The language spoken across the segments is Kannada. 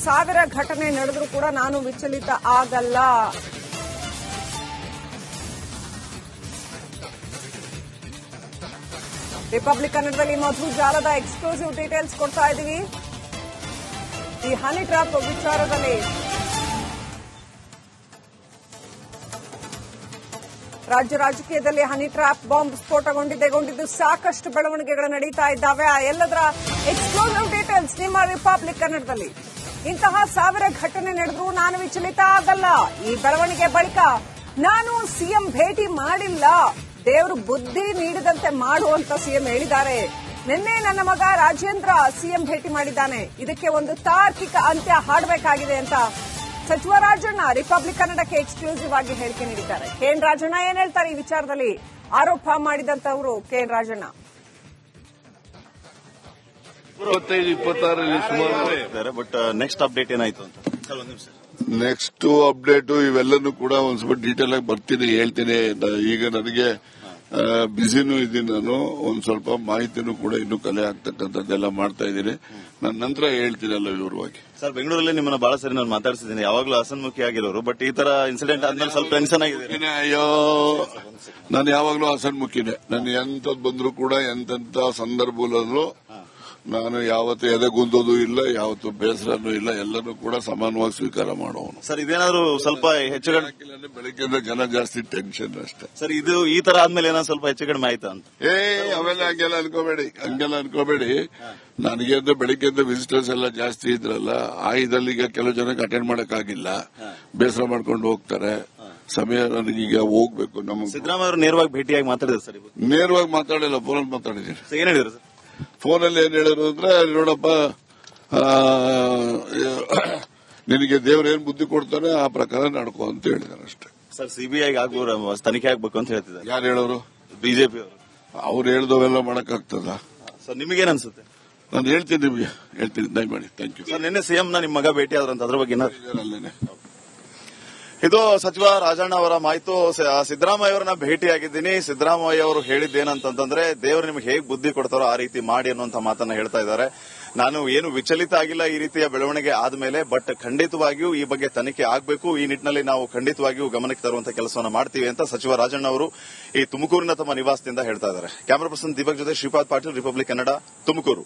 1000 ಘಟನೆ ನಡೆದ್ರೂ ಕೂಡ ನಾನು ವಿಚಲಿತ ಆಗಲ್ಲ. ರಿಪಬ್ಲಿಕ್ ಕನ್ನಡದಲ್ಲಿ ಮಧು ಜಾಲದ ಎಕ್ಸ್ಕ್ಲೂಸಿವ್ ಡೀಟೇಲ್ಸ್ ಕೊಡ್ತಾ ಇದ್ದೀವಿ. ಈ ಹನಿ ಟ್ರ್ಯಾಪ್ ವಿಚಾರದಲ್ಲಿ ರಾಜ್ಯ ರಾಜಕೀಯದಲ್ಲಿ ಹನಿ ಟ್ರ್ಯಾಪ್ ಬಾಂಬ್ ಸ್ಫೋಟಗೊಂಡಿದ್ದು ಸಾಕಷ್ಟು ಬೆಳವಣಿಗೆಗಳು ನಡೀತಾ ಇದ್ದಾವೆ. ಆ ಎಲ್ಲದರ ಎಕ್ಸ್ಕ್ಲೂಸಿವ್ ಡೀಟೇಲ್ಸ್ ನಿಮ್ಮ ರಿಪಬ್ಲಿಕ್ ಕನ್ನಡದಲ್ಲಿ. ಇಂತಹ 1000 ಘಟನೆ ನಡೆದ್ರೂ ನಾನು ವಿಚಲಿತ ಆಗಲ್ಲ. ಈ ಬೆಳವಣಿಗೆ ಬಳಿಕ ನಾನು ಸಿಎಂ ಭೇಟಿ ಮಾಡಿಲ್ಲ, ದೇವರು ಬುದ್ಧಿ ನೀಡಿದಂತೆ ಮಾಡುವಂತ ಸಿಎಂ ಹೇಳಿದ್ದಾರೆ. ನಿನ್ನೆ ನನ್ನ ಮಗ ರಾಜೇಂದ್ರ ಸಿಎಂ ಭೇಟಿ ಮಾಡಿದ್ದಾನೆ, ಇದಕ್ಕೆ ಒಂದು ತಾರ್ಕಿಕ ಅಂತ್ಯ ಹಾಡಬೇಕಾಗಿದೆ ಅಂತ ಸಚಿವ ರಾಜಣ್ಣ ರಿಪಬ್ಲಿಕ್ ಕನ್ನಡಕ್ಕೆ ಎಕ್ಸ್ಕ್ಲೂಸಿವ್ ಆಗಿ ಹೇಳಿಕೆ ನೀಡಿದ್ದಾರೆ. ಕೆಎನ್ ರಾಜಣ್ಣ ಏನ್ ಹೇಳ್ತಾರೆ ಈ ವಿಚಾರದಲ್ಲಿ? ಆರೋಪ ಮಾಡಿದಂತವರು ಕೆಎನ್ ರಾಜಣ್ಣ. 25-26 ಸುಮಾರು ಬಟ್ ನೆಕ್ಸ್ಟ್ ಅಪ್ಡೇಟ್ ಏನಾಯ್ತು ಅಂತ ನೆಕ್ಸ್ಟ್ ಅಪ್ಡೇಟ್ ಇವೆಲ್ಲನೂ ಕೂಡ ಒಂದ್ ಸ್ವಲ್ಪ ಡೀಟೇಲ್ ಆಗಿ ಬರ್ತೀನಿ, ಹೇಳ್ತೀನಿ. ಈಗ ನನಗೆ ಬಿಸಿನೂ ಇದ್ದೀನಿ, ನಾನು ಒಂದ್ ಸ್ವಲ್ಪ ಮಾಹಿತಿನೂ ಕೂಡ ಇನ್ನೂ ಕಲೆ ಆಗ್ತಕ್ಕಂಥದ್ದೆಲ್ಲ ಮಾಡ್ತಾ ಇದ್ದೀನಿ. ನನ್ನ ನಂತರ ಹೇಳ್ತೀನಲ್ಲ ವಿವರವಾಗಿ. ಸರ್, ಬೆಂಗಳೂರಲ್ಲಿ ನಿಮ್ಮನ್ನ ಬಹಳ ಸರಿ ನಾನು ಮಾತಾಡ್ಸಿದ್ದೀನಿ, ಯಾವಾಗಲೂ ಹಸನ್ಮುಖಿ ಆಗಿರೋರು, ಬಟ್ ಈ ತರ ಇನ್ಸಿಡೆಂಟ್ ಆದ್ಮೇಲೆ ಸ್ವಲ್ಪ ಟೆನ್ಷನ್ ಆಗಿದೆ. ಅಯ್ಯೋ, ನಾನು ಯಾವಾಗಲೂ ಹಸನ್ಮುಖಿನೇ. ನಾನು ಎಂತದ್ ಬಂದ್ರು ಕೂಡ ಎಂತೆಂತ ಸಂದರ್ಭದಲ್ಲೂ ನಾನು ಯಾವತ್ತು ಎದೆಗುಂದೋದು ಇಲ್ಲ, ಯಾವತ್ತು ಬೇಸರನೂ ಇಲ್ಲ, ಎಲ್ಲನೂ ಕೂಡ ಸಮಾನವಾಗಿ ಸ್ವೀಕಾರ ಮಾಡೋನು. ಸರ್, ಇದೇನಾದ್ರು ಸ್ವಲ್ಪ ಹೆಚ್ಚು ಬೆಳಗ್ಗೆಯಿಂದ ಜನ ಜಾಸ್ತಿ ಟೆನ್ಷನ್ ಅಷ್ಟೇ. ಸರ್, ಇದು ಈ ತರ ಆದ್ಮೇಲೆ ಏನಾದ್ರು ಸ್ವಲ್ಪ ಹೆಚ್ಚು ಕಡಿಮೆ ಆಯ್ತಾ ಅಂತ? ಅವೆಲ್ಲ ಹಂಗೆಲ್ಲ ಅನ್ಕೋಬೇಡಿ. ನನಗೆ ಅಂದ್ರೆ ಬೆಳಗ್ಗೆಯಿಂದ ವಿಸಿಟರ್ಸ್ ಎಲ್ಲ ಜಾಸ್ತಿ ಇದ್ರಲ್ಲ, ಆಯ್ದಲ್ಲಿ ಈಗ ಕೆಲವು ಜನಕ್ಕೆ ಅಟೆಂಡ್ ಮಾಡಕ್ಕಾಗಿಲ್ಲ, ಬೇಸರ ಮಾಡ್ಕೊಂಡು ಹೋಗ್ತಾರೆ. ಸಮಯ ನನಗೀಗ ಹೋಗ್ಬೇಕು. ನಮ್ಗೆ ಸಿದ್ದರಾಮಯ್ಯ ಅವರು ನೇರವಾಗಿ ಭೇಟಿಯಾಗಿ ಮಾತಾಡಿದ್ರು ಸರ್? ನೇರವಾಗಿ ಮಾತಾಡಿಲ್ಲ, ಫೋನಲ್ಲಿ ಮಾತಾಡಿದ್ದೀನಿ. ಏನ್ ಹೇಳಿದ್ರು ಸರ್? ಫೋನಲ್ಲಿ ಏನ್ ಹೇಳಿದ್ರು ಅಂದ್ರೆ, ನೋಡಪ್ಪ, ನಿನಗೆ ದೇವ್ರೇನ್ ಬುದ್ಧಿ ಕೊಡ್ತಾನೆ ಆ ಪ್ರಕಾರ ನಡ್ಕೋ ಅಂತ ಹೇಳಿದಾರೆ ಅಷ್ಟೇ. ಸರ್, ಸಿಬಿಐ ತನಿಖೆ ಆಗ್ಬೇಕು ಅಂತ ಹೇಳ್ತಿದ್ದಾರೆ. ಯಾರು ಹೇಳೋರು? ಬಿಜೆಪಿ ಅವರು. ಅವ್ರು ಹೇಳ್ದವೆಲ್ಲ ಮಾಡಕ್ಕಾಗ್ತದ? ಸರ್, ನಿಮಗೇನ್ ಅನ್ಸುತ್ತೆ? ನಾನು ಹೇಳ್ತೀನಿ, ನಿಮ್ಗೆ ಹೇಳ್ತೀನಿ, ದಯಮಾಡಿ. Thank you. ಸರ್, ನಿನ್ನೆ ಸಿಎಂ ನಿಮ್ಮ ಮಗ ಭೇಟಿ ಆದ್ರಂತ, ಅದ್ರ ಬಗ್ಗೆ ಅಲ್ಲೇನೆ. ಇದು ಸಚಿವ ರಾಜಣ್ಣ ಅವರ ಮಾಹಿತಿ. ಸಿದ್ದರಾಮಯ್ಯ ಅವರನ್ನ ಭೇಟಿಯಾಗಿದ್ದೀನಿ, ಸಿದ್ದರಾಮಯ್ಯ ಅವರು ಹೇಳಿದ್ದೇನಂತಂದ್ರೆ, ದೇವರು ನಿಮ್ಗೆ ಹೇಗೆ ಬುದ್ಧಿ ಕೊಡ್ತಾರೋ ಆ ರೀತಿ ಮಾಡಿ ಅನ್ನುವಂತ ಮಾತನ್ನ ಹೇಳ್ತಾ ಇದ್ದಾರೆ. ನಾನು ಏನು ವಿಚಲಿತ ಆಗಿಲ್ಲ ಈ ರೀತಿಯ ಬೆಳವಣಿಗೆ ಆದ್ಮೇಲೆ, ಬಟ್ ಖಂಡಿತವಾಗಿಯೂ ಈ ಬಗ್ಗೆ ತನಿಖೆ ಆಗಬೇಕು, ಈ ನಿಟ್ಟಿನಲ್ಲಿ ನಾವು ಖಂಡಿತವಾಗಿಯೂ ಗಮನಕ್ಕೆ ತರುವಂತ ಕೆಲಸವನ್ನು ಮಾಡ್ತೀವಿ ಅಂತ ಸಚಿವ ರಾಜಣ್ಣ ಅವರು ಈ ತುಮಕೂರಿನ ತಮ್ಮ ನಿವಾಸದಿಂದ ಹೇಳ್ತಾ ಇದ್ದಾರೆ. ಕ್ಯಾಮರಾ ಪರ್ಸನ್ ದೀಪಕ್ ಜೊತೆ ಶ್ರೀಪಾದ್ ಪಾಟೀಲ್, ರಿಪಬ್ಲಿಕ್ ಕನ್ನಡ, ತುಮಕೂರು.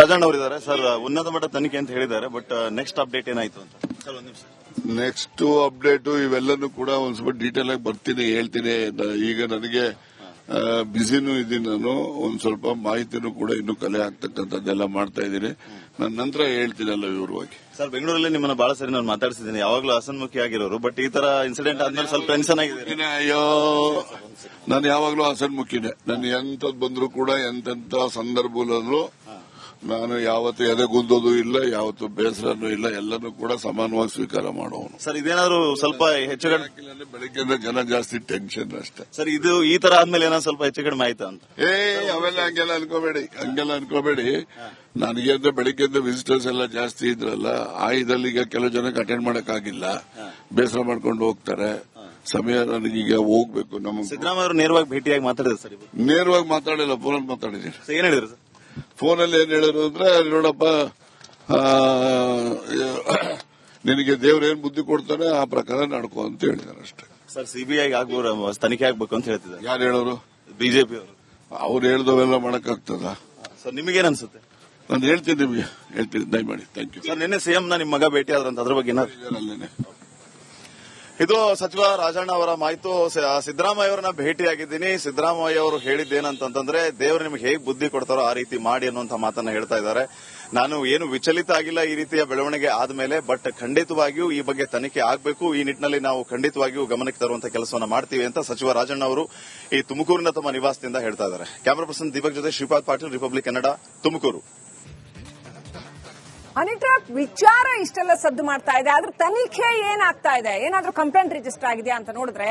ರಾಜಣ್ಣ ಅವರಿದ್ದಾರೆ. ಸರ್, ಉನ್ನತ ಮಟ್ಟ ತನಿಖೆ ಅಂತ ಹೇಳಿದ್ದಾರೆ, ಬಟ್ ನೆಕ್ಸ್ಟ್ ಅಪ್ಡೇಟ್ ಏನಾಯ್ತು ಅಂತ? ಸರ್, ಒಂದು ನಿಮಿಷ. ನೆಕ್ಸ್ಟ್ ಅಪ್ಡೇಟ್ ಇವೆಲ್ಲನೂ ಕೂಡ ಒಂದ್ ಸ್ವಲ್ಪ ಡೀಟೇಲ್ ಆಗಿ ಬರ್ತೀನಿ, ಹೇಳ್ತೀನಿ. ಈಗ ನನಗೆ ಬಿಸಿನೂ ಇದ್ದೀನಿ, ನಾನು ಒಂದ್ ಸ್ವಲ್ಪ ಮಾಹಿತಿನೂ ಕೂಡ ಇನ್ನೂ ಕಲೆ ಆಗ್ತಕ್ಕಂಥದ್ದೆಲ್ಲ ಮಾಡ್ತಾ ಇದ್ದೀನಿ. ನನ್ನ ನಂತರ ಹೇಳ್ತೀನಲ್ಲ ವಿವರವಾಗಿ. ಸರ್, ಬೆಂಗಳೂರಲ್ಲಿ ನಿಮ್ಮನ್ನ ಬಹಳ ಸರಿ ನಾನು ಮಾತಾಡ್ಸಿದ್ದೀನಿ, ಯಾವಾಗಲೂ ಹಸನ್ಮುಖಿ ಆಗಿರೋರು, ಬಟ್ ಈ ತರ ಇನ್ಸಿಡೆಂಟ್ ಆದ್ಮೇಲೆ ಸ್ವಲ್ಪ ಟೆನ್ಷನ್ ಆಗಿದೆ. ಅಯ್ಯೋ, ನಾನು ಯಾವಾಗಲೂ ಹಸನ್ಮುಖಿನೇ. ನಾನು ಎಂತದ್ ಬಂದ್ರು ಕೂಡ ಎಂತೆಂತ ಸಂದರ್ಭದಲ್ಲೂ ನಾನು ಯಾವತ್ತು ಎದೆಗುಂದೋದು ಇಲ್ಲ, ಯಾವತ್ತು ಬೇಸರನೂ ಇಲ್ಲ, ಎಲ್ಲನೂ ಕೂಡ ಸಮಾನವಾಗಿ ಸ್ವೀಕಾರ ಮಾಡೋನು. ಸರ್, ಇದೇನಾದ್ರು ಸ್ವಲ್ಪ ಹೆಚ್ಚು ಕಡಿಮೆ? ಬೆಳಗ್ಗೆಯಿಂದ ಜನ ಜಾಸ್ತಿ ಟೆನ್ಷನ್ ಅಷ್ಟೇ. ಸರ್, ಇದು ಈ ತರ ಆದ್ಮೇಲೆ ಏನಾದ್ರು ಸ್ವಲ್ಪ ಹೆಚ್ಚು ಕಡಿಮೆ ಆಯ್ತಾ ಅಂತ? ಅವೆಲ್ಲ ಹಂಗೆಲ್ಲ ಅನ್ಕೋಬೇಡಿ. ನನಗೆ ಅಂದ್ರೆ ಬೆಳಗ್ಗೆಯಿಂದ ವಿಸಿಟರ್ಸ್ ಎಲ್ಲ ಜಾಸ್ತಿ ಇದ್ರಲ್ಲ, ಆಯ್ದಲ್ಲಿ ಈಗ ಕೆಲವು ಜನಕ್ಕೆ ಅಟೆಂಡ್ ಮಾಡಕ್ಕಾಗಿಲ್ಲ, ಬೇಸರ ಮಾಡ್ಕೊಂಡು ಹೋಗ್ತಾರೆ. ಸಮಯ ನನಗೀಗ ಹೋಗ್ಬೇಕು. ನಮ್ಗೆ ಸಿದ್ದರಾಮಯ್ಯ ಅವರು ನೇರವಾಗಿ ಭೇಟಿಯಾಗಿ ಮಾತಾಡಿದ್ರು ಸರ್? ನೇರವಾಗಿ ಮಾತಾಡಿಲ್ಲ, ಫೋನಲ್ಲಿ ಮಾತಾಡಿದ್ದೀನಿ. ಏನ್ ಹೇಳಿದ್ರು ಸರ್? ಫೋನಲ್ಲಿ ಏನ್ ಹೇಳಿದ್ರು ಅಂದ್ರೆ, ನೋಡಪ್ಪ, ನಿನಗೆ ದೇವ್ರೇನ್ ಬುದ್ಧಿ ಕೊಡ್ತಾನೆ ಆ ಪ್ರಕಾರ ನಡ್ಕೋ ಅಂತ ಹೇಳಿದಾರೆ ಅಷ್ಟೇ. ಸರ್, ಸಿಬಿಐ ತನಿಖೆ ಆಗ್ಬೇಕು ಅಂತ ಹೇಳ್ತಿದ್ದಾರೆ. ಯಾರು ಹೇಳೋರು? ಬಿಜೆಪಿ ಅವರು. ಅವ್ರು ಹೇಳ್ದವೆಲ್ಲ ಮಾಡಕ್ಕಾಗ್ತದ? ಸರ್, ನಿಮಗೇನ್ ಅನ್ಸುತ್ತೆ? ನಾನು ಹೇಳ್ತೀನಿ, ನಿಮ್ಗೆ ಹೇಳ್ತೀನಿ, ದಯಮಾಡಿ. Thank you. ಸರ್, ನಿನ್ನೆ ಸಿಎಂ ನಿಮ್ಮ ಮಗ ಭೇಟಿ ಆದ್ರಂತ, ಅದ್ರ ಬಗ್ಗೆ ಅಲ್ಲೇನೆ. ಇದು ಸಚಿವ ರಾಜಣ್ಣ ಅವರ ಮಾಹಿತಿ. ಸಿದ್ದರಾಮಯ್ಯ ಅವರನ್ನ ಭೇಟಿಯಾಗಿದ್ದೀನಿ, ಸಿದ್ದರಾಮಯ್ಯ ಅವರು ಹೇಳಿದ್ದೇನಂತಂದ್ರೆ, ದೇವರು ನಿಮ್ಗೆ ಹೇಗೆ ಬುದ್ಧಿ ಕೊಡ್ತಾರೋ ಆ ರೀತಿ ಮಾಡಿ ಅನ್ನುವಂತ ಮಾತನ್ನ ಹೇಳ್ತಾ ಇದ್ದಾರೆ. ನಾನು ಏನು ವಿಚಲಿತ ಆಗಿಲ್ಲ ಈ ರೀತಿಯ ಬೆಳವಣಿಗೆ ಆದ್ಮೇಲೆ, ಬಟ್ ಖಂಡಿತವಾಗಿಯೂ ಈ ಬಗ್ಗೆ ತನಿಖೆ ಆಗಬೇಕು, ಈ ನಿಟ್ಟಿನಲ್ಲಿ ನಾವು ಖಂಡಿತವಾಗಿಯೂ ಗಮನಕ್ಕೆ ತರುವಂತ ಕೆಲಸವನ್ನು ಮಾಡ್ತೀವಿ ಅಂತ ಸಚಿವ ರಾಜಣ್ಣ ಅವರು ಈ ತುಮಕೂರಿನ ತಮ್ಮ ನಿವಾಸದಿಂದ ಹೇಳ್ತಾ ಇದ್ದಾರೆ. ಕ್ಯಾಮರಾ ಪರ್ಸನ್ ದೀಪಕ್ ಜೊತೆ Shripad Patil, republic Kannada, Tumakuru. Honey trap ವಿಚಾರ ಇಷ್ಟೆಲ್ಲ ಸದ್ದು ಮಾಡ್ತಾ ಇದೆ, ಆದ್ರೆ ತನಿಖೆ ಏನಾಗ್ತಾ ಇದೆ? ಏನಾದ್ರೂ ಕಂಪ್ಲೇಂಟ್ ರಿಜಿಸ್ಟರ್ ಆಗಿದೆಯಾ ಅಂತ ನೋಡಿದ್ರೆ,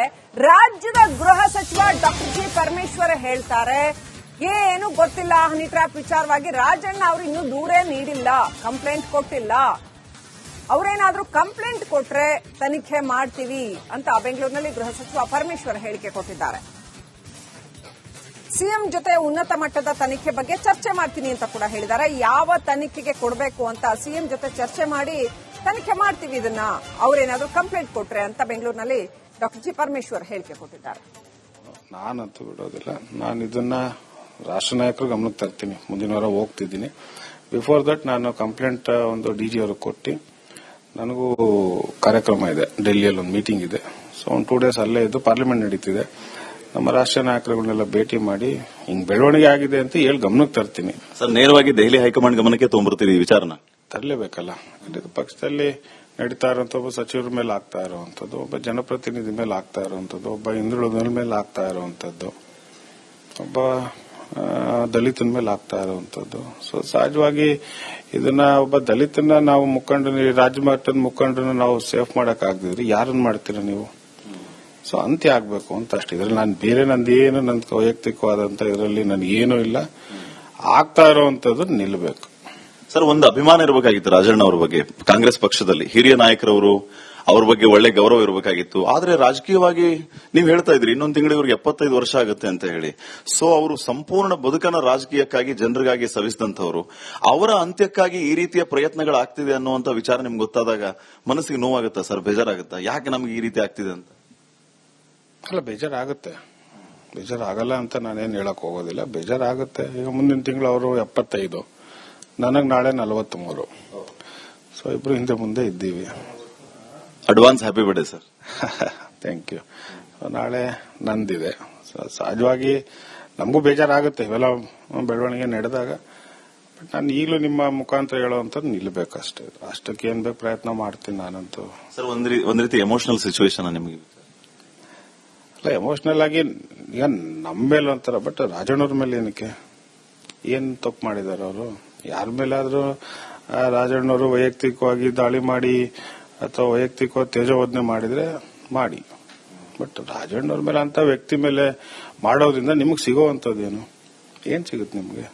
ರಾಜ್ಯದ ಗೃಹ ಸಚಿವ ಡಾಕ್ಟರ್ ಜಿ ಪರಮೇಶ್ವರ್ ಹೇಳ್ತಾರೆ, ಏನು ಗೊತ್ತಿಲ್ಲ ಹನಿ ಟ್ರ್ಯಾಪ್ ವಿಚಾರವಾಗಿ. ರಾಜಣ್ಣ ಅವರು ಇನ್ನೂ ದೂರೇ ನೀಡಿಲ್ಲ, ಕಂಪ್ಲೇಂಟ್ ಕೊಟ್ಟಿಲ್ಲ. ಅವರೇನಾದ್ರೂ ಕಂಪ್ಲೇಂಟ್ ಕೊಟ್ರೆ ತನಿಖೆ ಮಾಡ್ತೀವಿ ಅಂತ ಬೆಂಗಳೂರಿನಲ್ಲಿ ಗೃಹ ಸಚಿವ ಪರಮೇಶ್ವರ್ ಹೇಳಿಕೆ ಕೊಟ್ಟಿದ್ದಾರೆ. ಸಿಎಂ ಜೊತೆ ಉನ್ನತ ಮಟ್ಟದ ತನಿಖೆ ಬಗ್ಗೆ ಚರ್ಚೆ ಮಾಡ್ತೀನಿ ಅಂತ ಕೂಡ ಹೇಳಿದ್ದಾರೆ. ಯಾವ ತನಿಖೆಗೆ ಕೊಡಬೇಕು ಅಂತ ಸಿಎಂ ಜೊತೆ ಚರ್ಚೆ ಮಾಡಿ ತನಿಖೆ ಮಾಡ್ತೀವಿ ಇದನ್ನ, ಅವ್ರೇನಾದ್ರೂ ಕಂಪ್ಲೇಂಟ್ ಕೊಟ್ರೆ ಅಂತ ಬೆಂಗಳೂರಿನಲ್ಲಿ ಡಾಕ್ಟರ್ ಜಿ ಪರಮೇಶ್ವರ್ ಹೇಳಿಕೆ ಕೊಟ್ಟಿದ್ದಾರೆ. ನಾನಂತೂ ಬಿಡೋದಿಲ್ಲ. ನಾನು ಇದನ್ನ ರಾಷ್ಟ್ರ ನಾಯಕರು ಗಮನಕ್ಕೆ ತರ್ತೀನಿ. ಮುಂದಿನ ವಾರ ಹೋಗ್ತಿದ್ದೀನಿ. ಬಿಫೋರ್ ದಟ್ ನಾನು ಕಂಪ್ಲೇಂಟ್ ಒಂದು ಡಿಜಿ ಅವ್ರಿಗೆ ಕೊಟ್ಟು, ನನಗೂ ಕಾರ್ಯಕ್ರಮ ಇದೆ, ಡೆಲ್ಲಿಯಲ್ಲಿ ಒಂದು ಮೀಟಿಂಗ್ ಇದೆ. ಸೊ ಒಂದು 2 days ಅಲ್ಲೇ ಇದ್ದು ಪಾರ್ಲಿಮೆಂಟ್ ನಡೀತಿದೆ. ನಮ್ಮ ರಾಷ್ಟ್ರೀಯ ನಾಯಕರುಗಳನ್ನೆಲ್ಲ ಭೇಟಿ ಮಾಡಿ ಹಿಂಗ್ ಬೆಳವಣಿಗೆ ಆಗಿದೆ ಅಂತ ಹೇಳಿ ಗಮನಕ್ಕೆ ತರ್ತೀನಿ. ಸರ್, ನೇರವಾಗಿ ದೆಹಲಿ ಹೈಕಮಾಂಡ್ ಗಮನಕ್ಕೆ ತೊಗೊಂಡ್ಬರ್ತೀವಿ ಈ ವಿಚಾರನ. ತರಲೇಬೇಕಲ್ಲ. ಪಕ್ಷದಲ್ಲಿ ನಡೀತಾ ಇರುವಂತ ಒಬ್ಬ ಸಚಿವರ ಮೇಲೆ ಆಗ್ತಾ ಇರುವಂತದ್ದು, ಒಬ್ಬ ಜನಪ್ರತಿನಿಧಿ ಮೇಲೆ ಆಗ್ತಾ ಇರುವಂತದ್ದು, ಒಬ್ಬ ಹಿಂದುಳಿದ ಮೇಲೆ ಆಗ್ತಾ ಇರುವಂತದ್ದು, ಒಬ್ಬ ದಲಿತನ ಮೇಲೆ ಆಗ್ತಾ ಇರುವಂತದ್ದು. ಸೊ ಸಹಜವಾಗಿ ಇದನ್ನ ಒಬ್ಬ ದಲಿತನ ನಾವು ರಾಜ್ಯ ಮಟ್ಟದ ಮುಖಂಡನ ನಾವು ಸೇಫ್ ಮಾಡಕ್ ಆಗದಿದ್ರೆ ಯಾರನ್ನ ಮಾಡ್ತೀರಾ ನೀವು? ಸೊ ಅಂತ್ಯ ಆಗ್ಬೇಕು ಅಂತ ಅಷ್ಟೇ. ಇದ್ರಲ್ಲಿ ನಾನು ಬೇರೆ ನಂದೇನು ನನ್ನ ವೈಯಕ್ತಿಕವಾದಂತ ಇದರಲ್ಲಿ ನನಗೇನೂ ಇಲ್ಲ. ಆಗ್ತಾ ಇರುವಂತದ್ದು ನಿಲ್ಲಬೇಕು. ಸರ್, ಒಂದು ಅಭಿಮಾನ ಇರಬೇಕಾಗಿತ್ತು ರಾಜಣ್ಣ ಅವ್ರ ಬಗ್ಗೆ ಕಾಂಗ್ರೆಸ್ ಪಕ್ಷದಲ್ಲಿ. ಹಿರಿಯ ನಾಯಕರವರು, ಅವ್ರ ಬಗ್ಗೆ ಒಳ್ಳೆ ಗೌರವ ಇರಬೇಕಾಗಿತ್ತು. ಆದ್ರೆ ರಾಜಕೀಯವಾಗಿ ನೀವು ಹೇಳ್ತಾ ಇದ್ರಿ ಇನ್ನೊಂದು ತಿಂಗಳಿಗೆ ಇವ್ರಿಗೆ 75 ವರ್ಷ ಆಗುತ್ತೆ ಅಂತ ಹೇಳಿ. ಸೊ ಅವರು ಸಂಪೂರ್ಣ ಬದುಕನ್ನ ರಾಜಕೀಯಕ್ಕಾಗಿ ಜನರಿಗಾಗಿ ಸವಿಸಿದಂತವರು, ಅವರ ಅಂತ್ಯಕ್ಕಾಗಿ ಈ ರೀತಿಯ ಪ್ರಯತ್ನಗಳಾಗ್ತಿದೆ ಅನ್ನುವಂತ ವಿಚಾರ ನಿಮ್ಗೆ ಗೊತ್ತಾದಾಗ ಮನಸ್ಸಿಗೆ ನೋವಾಗುತ್ತಾ ಸರ್? ಬೇಜಾರಾಗುತ್ತಾ? ಯಾಕೆ ನಮ್ಗೆ ಈ ರೀತಿ ಆಗ್ತಿದೆ ಅಂತ? ಅಲ್ಲ, ಬೇಜಾರಾಗುತ್ತೆ. ಬೇಜಾರಾಗಲ್ಲ ಅಂತ ನಾನೇನು ಹೇಳಕ್ ಹೋಗೋದಿಲ್ಲ. ಬೇಜಾರಾಗುತ್ತೆ. ಈಗ ಮುಂದಿನ ತಿಂಗಳು ಅವರು 75, ನನಗ್ ನಾಳೆ 43. ಸೊ ಇಬ್ರು ಹಿಂದೆ ಮುಂದೆ ಇದ್ದೀವಿ. Advance happy birthday sir. Thank you. ನಾಳೆ ನಂದಿದೆ. ಸಹಜವಾಗಿ ನಮಗೂ ಬೇಜಾರಾಗುತ್ತೆ ಇವೆಲ್ಲ ಬೆಳವಣಿಗೆ ನಡೆದಾಗ. ಬಟ್ ನಾನು ಈಗಲೂ ನಿಮ್ಮ ಮುಖಾಂತರ ಹೇಳೋವಂಥದ್ದು ನಿಲ್ಲಬೇಕಷ್ಟೇ. ಅಷ್ಟಕ್ಕೆ ಏನ್ ಬೇಕು ಪ್ರಯತ್ನ ಮಾಡ್ತೀನಿ ನಾನಂತೂ. ಸರ್, ಒಂದ್ ರೀತಿ ಎಮೋಷನಲ್ ಸಿಚುವೇಶನ್ ನಿಮಗೆ? ಅಲ್ಲ, ಎಮೋಷನಲ್ ಆಗಿ ಈಗ ನಮ್ಮ ಮೇಲೆ ಒಂಥರ. ಬಟ್ ರಾಜಣ್ಣವ್ರ ಮೇಲೆ ಏನಕ್ಕೆ? ಏನ್ ತಪ್ಪು ಮಾಡಿದಾರೆ ಅವರು? ಯಾರ ಮೇಲಾದ್ರೂ ರಾಜಣ್ಣವರು ವೈಯಕ್ತಿಕವಾಗಿ ದಾಳಿ ಮಾಡಿ ಅಥವಾ ವೈಯಕ್ತಿಕವಾಗಿ ತೇಜೋವಧನೆ ಮಾಡಿದ್ರೆ ಮಾಡಿ. ಬಟ್ ರಾಜಣ್ಣವ್ರ ಮೇಲೆ ಅಂತ ವ್ಯಕ್ತಿ ಮೇಲೆ ಮಾಡೋದ್ರಿಂದ ನಿಮಗೆ ಸಿಗೋವಂಥದ್ದೇನು? ಏನ್ ಸಿಗುತ್ತೆ ನಿಮ್ಗೆ?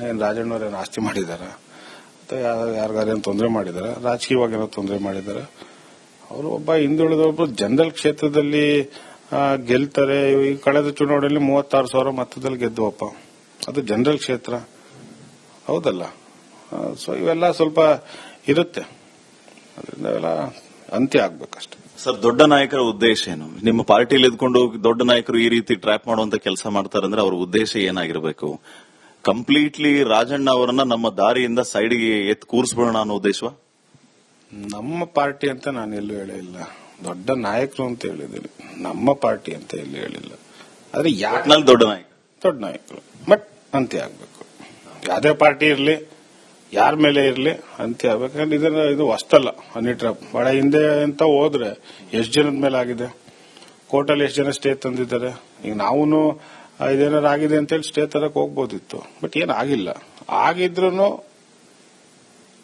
ಏನ್ ರಾಜಣ್ಣವ್ರ ಏನು ಆಸ್ತಿ ಮಾಡಿದಾರ ಅಥವಾ ಯಾರಿಗಾರೇನು ತೊಂದರೆ ಮಾಡಿದಾರ? ರಾಜಕೀಯವಾಗಿ ಏನೋ ತೊಂದರೆ ಮಾಡಿದಾರ? ಅವರು ಒಬ್ಬ ಹಿಂದುಳಿದೊಬ್ಬರು ಜನರಲ್ ಕ್ಷೇತ್ರದಲ್ಲಿ ಗೆಲ್ತಾರೆ. ಈ ಕಳೆದ ಚುನಾವಣೆಯಲ್ಲಿ 36,000 ಮತದಲ್ಲಿ ಗೆದ್ದುವಪ್ಪ. ಅದು ಜನರಲ್ ಕ್ಷೇತ್ರ, ಹೌದಲ್ಲ? ಸೊ ಇವೆಲ್ಲ ಸ್ವಲ್ಪ ಇರುತ್ತೆ. ಅದರಿಂದ ಎಲ್ಲ ಅಂತ್ಯ ಆಗ್ಬೇಕಷ್ಟೇ. ಸರ್, ದೊಡ್ಡ ನಾಯಕರ ಉದ್ದೇಶ ಏನು? ನಿಮ್ಮ ಪಾರ್ಟಿಯಲ್ಲಿ ಇದ್ಕೊಂಡು ದೊಡ್ಡ ನಾಯಕರು ಈ ರೀತಿ ಟ್ರ್ಯಾಪ್ ಮಾಡುವಂತ ಕೆಲಸ ಮಾಡ್ತಾರಂದ್ರೆ ಅವ್ರ ಉದ್ದೇಶ ಏನಾಗಿರಬೇಕು? ಕಂಪ್ಲೀಟ್ಲಿ ರಾಜಣ್ಣ ಅವರನ್ನ ನಮ್ಮ ದಾರಿಯಿಂದ ಸೈಡ್ಗೆ ಎತ್ತು ಕೂರಿಸ್ಬಿಡೋಣ ಅನ್ನೋ ಉದ್ದೇಶವಾ? ನಮ್ಮ ಪಾರ್ಟಿ ಅಂತ ನಾನು ಎಲ್ಲೂ ಹೇಳಿಲ್ಲ. ದೊಡ್ಡ ನಾಯಕರು ಅಂತ ಹೇಳಿದ್ದೀನಿ. ನಮ್ಮ ಪಾರ್ಟಿ ಅಂತ ಎಲ್ಲೂ ಹೇಳಿಲ್ಲ. ಆದ್ರೆ ದೊಡ್ಡ ನಾಯಕರು ಬಟ್ ಅಂತ್ಯ ಆಗ್ಬೇಕು. ಯಾವುದೇ ಪಾರ್ಟಿ ಇರಲಿ, ಯಾರ ಮೇಲೆ ಇರಲಿ, ಅಂತ್ಯ ಆಗ್ಬೇಕು. ಯಾಕಂದ್ರೆ ಇದು ಅಷ್ಟಲ್ಲ. ಹನಿ ಟ್ರಾಪ್ ಬಹಳ ಹಿಂದೆ ಅಂತ ಹೋದ್ರೆ ಎಷ್ಟು ಜನದ ಮೇಲೆ ಆಗಿದೆ? ಕೋರ್ಟಲ್ಲಿ ಎಷ್ಟು ಜನ ಸ್ಟೇ ತಂದಿದ್ದಾರೆ? ಈಗ ನಾವು ಇದೇನಾರು ಆಗಿದೆ ಅಂತ ಹೇಳಿ ಸ್ಟೇ ತರಕ್ ಹೋಗ್ಬೋದಿತ್ತು. ಬಟ್ ಏನ್ ಆಗಿಲ್ಲ. ಆಗಿದ್ರು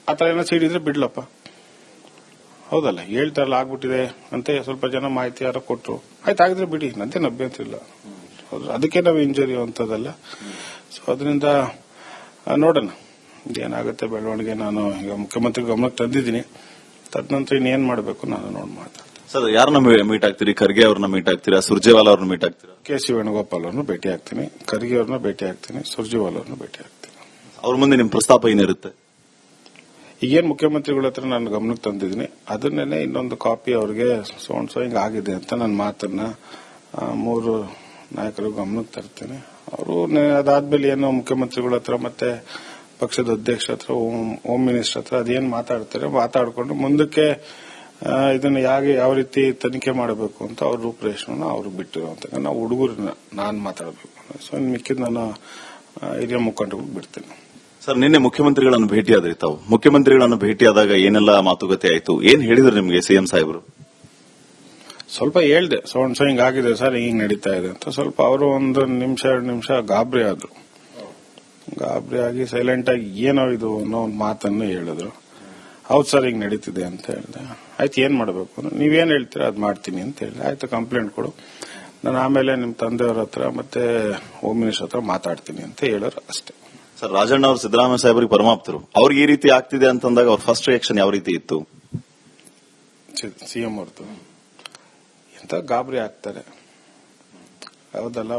ಆತರ ಏನೋ ಸಿಡಿದ್ರೆ ಬಿಡ್ಲಪ್ಪ, ಹೌದಲ್ಲ? ಹೇಳ್ತಾರಲ್ಲ ಆಗ್ಬಿಟ್ಟಿದೆ ಅಂತ ಸ್ವಲ್ಪ ಜನ ಮಾಹಿತಿ ಯಾರೋ ಕೊಟ್ರು, ಆಯ್ತು ಆಗಿದ್ರೆ ಬಿಡಿ, ನಂತೇನು ಅಭ್ಯಂತರ ಇಲ್ಲ. ಅದಕ್ಕೆ ನಾವು ಇಂಜರಿ ಅಂತದಲ್ಲ. ಸೊ ಅದರಿಂದ ನೋಡೋಣ ಏನಾಗುತ್ತೆ ಬೆಳವಣಿಗೆ. ನಾನು ಈಗ ಮುಖ್ಯಮಂತ್ರಿ ಗಮನಕ್ಕೆ ತಂದಿದ್ದೀನಿ. ತದನಂತರ ಇನ್ನೇನ್ ಮಾಡಬೇಕು ನಾನು ನೋಡಿ ಮಾತಾಡ್ತೀನಿ. ಸರ್, ಯಾರನ್ನ ಮೀಟ್ ಆಗ್ತೀರಿ? ಖರ್ಗೆ ಅವ್ರನ್ನ ಮೀಟ್ ಆಗ್ತೀರಾ? ಸುರ್ಜೇವಾಲಾ ಅವ್ರನ್ನ ಮೀಟ್ ಆಗ್ತೀರಾ? ಕೆ.ಸಿ. ವೇಣುಗೋಪಾಲ್ ಅವ್ರನ್ನ ಭೇಟಿ ಆಗ್ತೀನಿ, ಖರ್ಗೆ ಅವ್ರನ್ನ ಭೇಟಿ ಆಗ್ತೀನಿ, ಸುರ್ಜೇವಾಲಾ ಅವ್ರನ್ನ ಭೇಟಿ ಆಗ್ತೀನಿ. ಅವ್ರ ಮುಂದೆ ನಿಮ್ ಪ್ರಸ್ತಾಪ ಏನಿರುತ್ತೆ? ಈಗೇನ್ ಮುಖ್ಯಮಂತ್ರಿಗಳ ಹತ್ರ ನಾನು ಗಮನಕ್ಕೆ ತಂದಿದ್ದೀನಿ, ಅದನ್ನೇ ಇನ್ನೊಂದು ಕಾಪಿ ಅವ್ರಿಗೆ ಸೊ ಹಿಂಗ ಆಗಿದೆ ಅಂತ ನನ್ನ ಮಾತನ್ನ 3 ನಾಯಕರು ಗಮನಕ್ಕೆ ತರ್ತೇನೆ. ಅವರು ಅದಾದ್ಮೇಲೆ ಏನು ಮುಖ್ಯಮಂತ್ರಿಗಳ ಹತ್ರ ಮತ್ತೆ ಪಕ್ಷದ ಅಧ್ಯಕ್ಷ ಹತ್ರ, ಹೋಮ್ ಮಿನಿಸ್ಟರ್ ಹತ್ರ ಅದೇನ್ ಮಾತಾಡ್ತಾರೆ ಮಾತಾಡ್ಕೊಂಡು ಮುಂದಕ್ಕೆ ಇದನ್ನ ಯಾವ ರೀತಿ ತನಿಖೆ ಮಾಡಬೇಕು ಅಂತ ಅವ್ರ ರೂಪರೇಷನ ಅವ್ರು ಬಿಟ್ಟಿರುವಂತ. ನಾವು ಹುಡುಗರನ್ನ ನಾನು ಮಾತಾಡಬೇಕು. ಸೊ ಮಿಕ್ಕಿದ್ ನಾನು ಹಿರಿಯ ಮುಖಂಡರಿಗೆ ಬಿಡ್ತೇನೆ. ಸರ್, ನಿನ್ನೆ ಮುಖ್ಯಮಂತ್ರಿಗಳನ್ನು ಭೇಟಿಯಾದ್ರಿ ತಾವು. ಮುಖ್ಯಮಂತ್ರಿಗಳನ್ನು ಭೇಟಿಯಾದಾಗ ಏನೆಲ್ಲ ಮಾತುಕತೆ ಆಯ್ತು? ಏನ್ ಹೇಳಿದ್ರು ನಿಮಗೆ ಸಿಎಂ ಸಾಹೇಬರು? ಸ್ವಲ್ಪ ಹೇಳ್ದೆ, ಸೊ ಹಿಂಗಾಗಿದೆ ಸರ್, ಹಿಂಗ್ ನಡೀತಾ ಇದೆ ಅಂತ. ಸ್ವಲ್ಪ ಅವರು 1 ನಿಮಿಷ 2 ನಿಮಿಷ ಗಾಬರಿ ಆದ್ರು. ಗಾಬರಿ ಆಗಿ ಸೈಲೆಂಟ್ ಆಗಿ ಏನೋ ಇದು ಅನ್ನೋ ಒಂದು ಮಾತನ್ನು ಹೇಳಿದ್ರು. ಹೌದು ಸರ್, ಹಿಂಗ್ ನಡೀತಿದೆ ಅಂತ ಹೇಳಿದೆ. ಆಯ್ತು, ಏನ್ ಮಾಡಬೇಕು? ನೀವೇನ್ ಹೇಳ್ತೀರಾ ಅದ್ ಮಾಡ್ತೀನಿ ಅಂತ ಹೇಳಿದೆ. ಆಯ್ತು, ಕಂಪ್ಲೇಂಟ್ ಕೊಡು, ನಾನು ಆಮೇಲೆ ನಿಮ್ ತಂದೆಯವ್ರ ಹತ್ರ ಮತ್ತೆ ಹೋಮ್ ಮಿನಿಸ್ಟರ್ ಹತ್ರ ಮಾತಾಡ್ತೀನಿ ಅಂತ ಹೇಳೋರು ಅಷ್ಟೇ. ಸರ್, ರಾಜಣ್ಣ ಅವರು ಸಿದ್ದರಾಮಯ್ಯ ಸಾಹೇಬರಿಗೆ ಪರಮಾಪ್ತರು. ಅವ್ರಿಗೆ ಈ ರೀತಿ ಆಗ್ತಿದೆ ಅಂತಂದಾಗ ಅವ್ರ ಫಸ್ಟ್ ರಿಯಾಕ್ಷನ್ ಯಾವ ರೀತಿ ಇತ್ತು? ಸಿಎಂ ಅವ್ರದ್ದು ಎಂತ ಗಾಬರಿ ಆಗ್ತಾರೆ, ಹೌದಲ್ಲ?